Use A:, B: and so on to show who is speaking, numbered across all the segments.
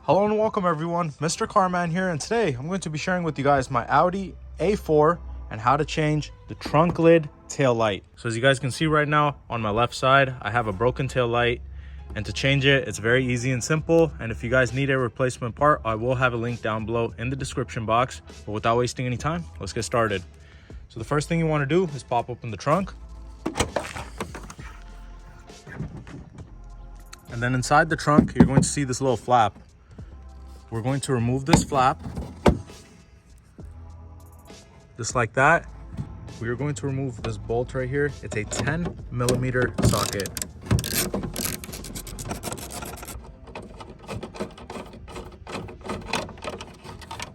A: Hello and welcome everyone, MrCarMAN here, and today I'm going to be sharing with you guys my Audi A4 and how to change the trunk lid tail light. So as you guys can see right now on my left side, I have a broken tail light, and to change it, it's very easy and simple. And if you guys need a replacement part, I will have a link down below in the description box. But without wasting any time, let's get started. So the first thing you want to do is pop open the trunk. And then inside the trunk, you're going to see this little flap. We're going to remove this flap, just like that. We are going to remove this bolt right here. It's a 10mm socket.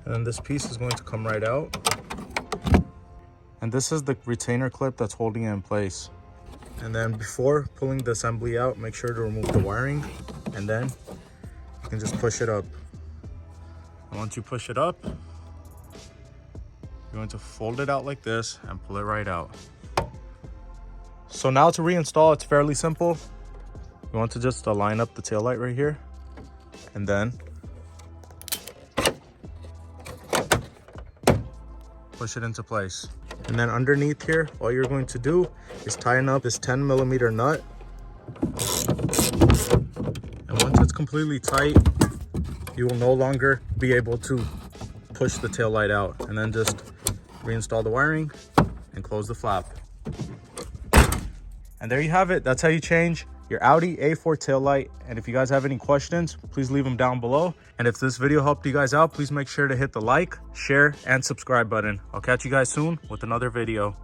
A: And then this piece is going to come right out. And this is the retainer clip that's holding it in place. And then before pulling the assembly out, make sure to remove the wiring, and then you can just push it up. And once you push it up, you're going to fold it out like this and pull it right out. So now to reinstall, it's fairly simple. You want to just line up the taillight right here, and then push it into place. And then underneath here, all you're going to do is tighten up this 10mm nut. And once it's completely tight, you will no longer be able to push the tail light out. And then just reinstall the wiring and close the flap. And there you have it. That's how you change your Audi A4 tail light. And if you guys have any questions, please leave them down below. And if this video helped you guys out, please make sure to hit the like, share, and subscribe button. I'll catch you guys soon with another video.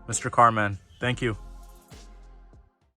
A: MrCarMAN, thank you.